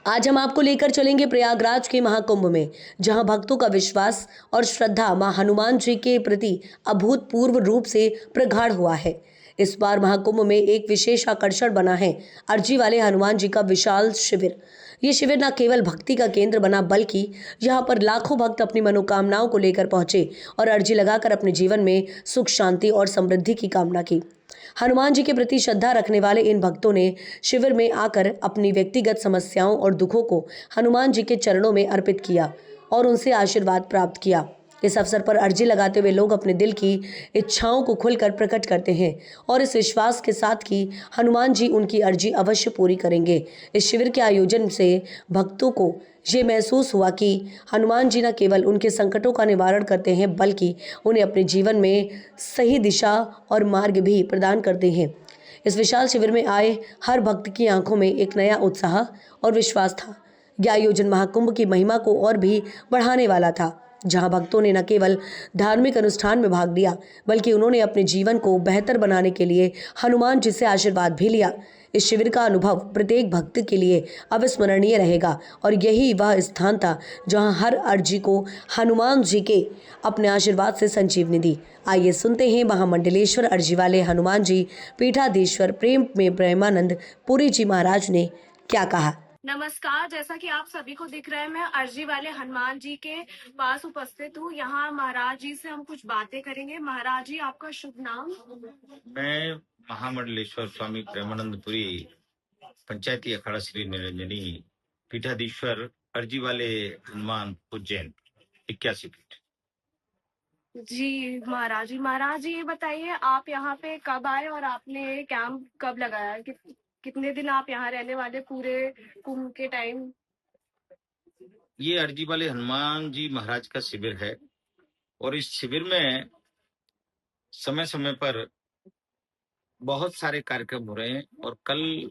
आज हम आपको लेकर चलेंगे प्रयागराज के महाकुंभ में, जहां भक्तों का विश्वास और श्रद्धा मां हनुमान जी के प्रति अभूतपूर्व रूप से प्रगाढ़ हुआ है। इस बार महाकुंभ में एक विशेष आकर्षण बना है अर्जी वाले हनुमान जी का विशाल शिविर। ये शिविर न केवल भक्ति का केंद्र बना, बल्कि यहाँ पर लाखों भक्त अपनी मनोकामनाओं को लेकर पहुंचे और अर्जी लगाकर अपने जीवन में सुख, शांति और समृद्धि की कामना की। हनुमान जी के प्रति श्रद्धा रखने वाले इन भक्तों ने शिविर में आकर अपनी व्यक्तिगत समस्याओं और दुखों को हनुमान जी के चरणों में अर्पित किया और उनसे आशीर्वाद प्राप्त किया। इस अवसर पर अर्जी लगाते हुए लोग अपने दिल की इच्छाओं को खुलकर प्रकट करते हैं और इस विश्वास के साथ कि हनुमान जी उनकी अर्जी अवश्य पूरी करेंगे। इस शिविर के आयोजन से भक्तों को ये महसूस हुआ कि हनुमान जी न केवल उनके संकटों का निवारण करते हैं, बल्कि उन्हें अपने जीवन में सही दिशा और मार्ग भी प्रदान करते हैं। इस विशाल शिविर में आए हर भक्त की आंखों में एक नया उत्साह और विश्वास था। यह आयोजन महाकुंभ की महिमा को और भी बढ़ाने वाला था, जहां भक्तों ने न केवल धार्मिक अनुष्ठान में भाग लिया, बल्कि उन्होंने अपने जीवन को बेहतर बनाने के लिए हनुमान जी से आशीर्वाद भी लिया। इस शिविर का अनुभव प्रत्येक भक्त के लिए अविस्मरणीय रहेगा और यही वह स्थान था जहां हर अर्जी को हनुमान जी के अपने आशीर्वाद से संजीवनी दी। आइए सुनते हैं महामंडलेश्वर अर्जी वाले हनुमान जी पीठाधीश्वर प्रेम में प्रेमानंद पुरी जी महाराज ने क्या कहा। नमस्कार। जैसा कि आप सभी को दिख रहा है, मैं अर्जी वाले हनुमान जी के पास उपस्थित हूँ। यहाँ महाराज जी से हम कुछ बातें करेंगे। महाराज जी, आपका शुभ नाम? मैं महामंडलेश्वर स्वामी प्रेमानंद पुरी, पंचायती अखाड़ा श्री निरंजनी, पीठाधीश्वर अर्जी वाले हनुमान उज्जैन 81 फीट। जी महाराज जी, ये बताइए आप यहाँ पे कब आए और आपने कैंप कब लगाया? कितने दिन आप यहाँ रहने वाले पूरे कुंभ के टाइम? ये अर्जी वाले हनुमान जी महाराज का शिविर है और इस शिविर में समय समय पर बहुत सारे कार्यक्रम हो रहे हैं और कल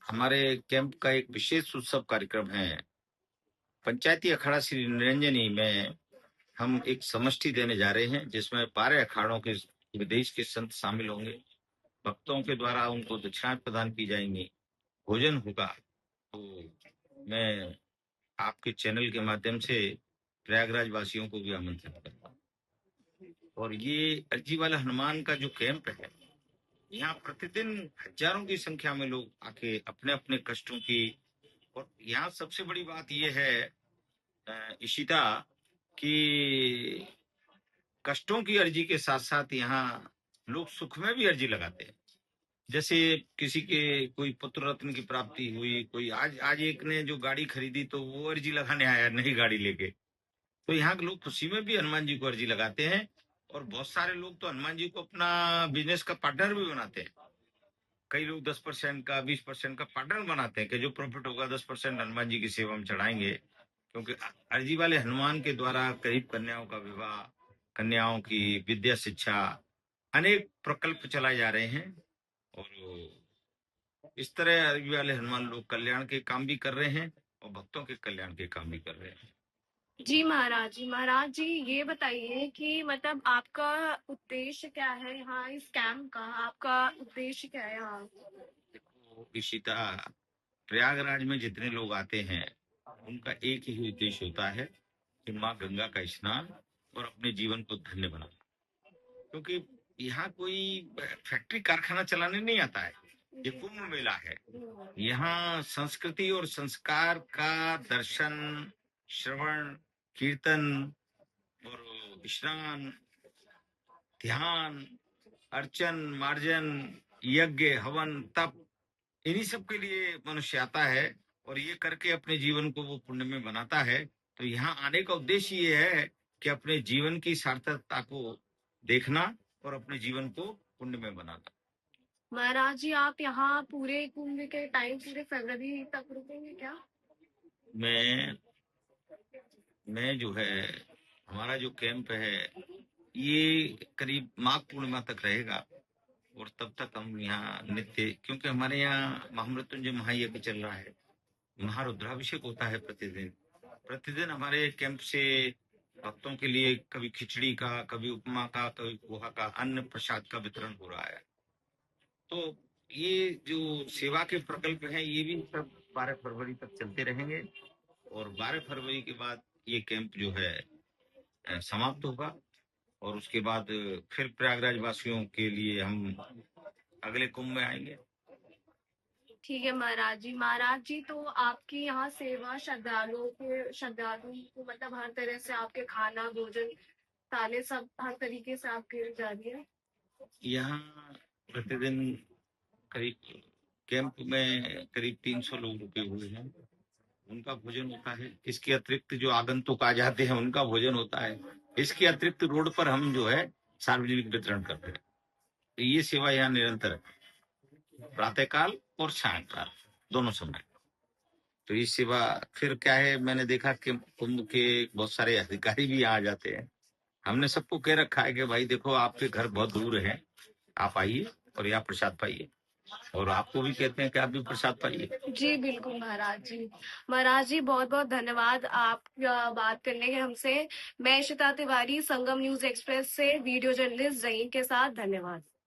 हमारे कैंप का एक विशेष उत्सव कार्यक्रम है। पंचायती अखाड़ा श्री निरंजनी में हम एक समष्टि देने जा रहे हैं, जिसमें 12 अखाड़ों के विदेश के संत शामिल होंगे। भक्तों के द्वारा उनको दक्षिणाएं प्रदान की जाएंगी, भोजन होगा। तो मैं आपके चैनल के माध्यम से प्रयागराज वासियों को भी आमंत्रित करता हूँ। और ये अर्जी वाला हनुमान का जो कैंप है, यहाँ प्रतिदिन हजारों की संख्या में लोग आके अपने अपने कष्टों की, और यहाँ सबसे बड़ी बात ये है इशिता, कि कष्टों की अर्जी के साथ साथ यहाँ लोग सुख में भी अर्जी लगाते हैं। जैसे किसी के कोई पुत्र रत्न की प्राप्ति हुई, कोई आज एक ने जो गाड़ी खरीदी तो वो अर्जी लगाने आया नई गाड़ी लेके। तो यहाँ के लोग खुशी में भी हनुमान जी को अर्जी लगाते हैं और बहुत सारे लोग तो हनुमान जी को अपना बिजनेस का पार्टनर भी बनाते हैं। कई लोग 10% का 20% का पार्टनर बनाते हैं कि जो प्रॉफिट होगा 10% हनुमान जी की सेवा में चढ़ाएंगे, क्योंकि अर्जी वाले हनुमान के द्वारा करीब कन्याओं का विवाह, कन्याओं की विद्या शिक्षा, अनेक प्रकल्प चलाए जा रहे हैं। और इस तरह अर्जी वाले हनुमान लोग कल्याण के काम भी कर रहे हैं और भक्तों के कल्याण के काम भी कर रहे हैं। जी महाराज जी, ये बताइए कि मतलब आपका उद्देश्य क्या है यहाँ इस कैंप का? आपका उद्देश्य क्या है यहाँ? देखो इशिता, प्रयागराज में जितने लोग आते हैं उनका एक ही उद्देश्य होता है कि माँ गंगा का स्नान और अपने जीवन को धन्य बनाना। क्योंकि यहाँ कोई फैक्ट्री कारखाना चलाने नहीं आता है, ये कुंभ मेला है। यहाँ संस्कृति और संस्कार का दर्शन, श्रवण, कीर्तन और स्नान, ध्यान, अर्चन, मार्जन, यज्ञ, हवन, तप, इन्हीं सब के लिए मनुष्य आता है और ये करके अपने जीवन को वो पुण्य में बनाता है। तो यहाँ आने का उद्देश्य ये है कि अपने जीवन की सार्थकता को देखना और अपने जीवन को पुण्य में बनाना। महाराज जी, आप यहाँ पूरे कुंभ के टाइम पूरे फरवरी तक रुकेंगे क्या? मैं जो है, हमारा जो कैंप है ये करीब माघ पूर्णिमा तक रहेगा और तब तक हम यहाँ नित्य, क्योंकि हमारे यहाँ महामृत्युंजय महायज्ञ चल रहा है, महारुद्राभिषेक होता है प्रतिदिन हमारे कैंप से भक्तों के लिए कभी खिचड़ी का, कभी उपमा का, कभी पोहा का, अन्न प्रसाद का वितरण हो रहा है। तो ये जो सेवा के प्रकल्प हैं ये भी सब 12 फरवरी तक चलते रहेंगे और 12 फरवरी के बाद ये कैंप जो है समाप्त होगा और उसके बाद फिर प्रयागराज वासियों के लिए हम अगले कुंभ में आएंगे। ठीक है महाराज जी। महाराज जी, तो आपकी यहाँ सेवा श्रद्धालुओं को मतलब हर तरह से आपके खाना भोजन ताले सब हर तरीके से आपके जारी है। यहाँ प्रतिदिन करीब कैंप में करीब 300 लोग रुके हुए हैं, उनका भोजन होता है। इसके अतिरिक्त जो आगंतुक आ जाते हैं उनका भोजन होता है। इसके अतिरिक्त रोड पर हम जो है सार्वजनिक वितरण करते हैं। तो ये सेवा यहाँ निरंतर है, प्रातःकाल और सायंकाल दोनों समय। तो ये सेवा फिर क्या है, मैंने देखा कि कुंभ के बहुत सारे अधिकारी भी यहाँ आ जाते हैं। हमने सबको कह रखा है कि भाई देखो आपके घर बहुत दूर है, आप आइए और यहाँ प्रसाद पाइए, और आपको भी कहते हैं कि आप भी प्रसाद पाइए। जी बिल्कुल महाराज जी। महाराज जी, बहुत बहुत धन्यवाद आप बात करने के हमसे। मैं इशिता तिवारी, संगम न्यूज एक्सप्रेस से वीडियो जर्नलिस्ट जहीन के साथ। धन्यवाद।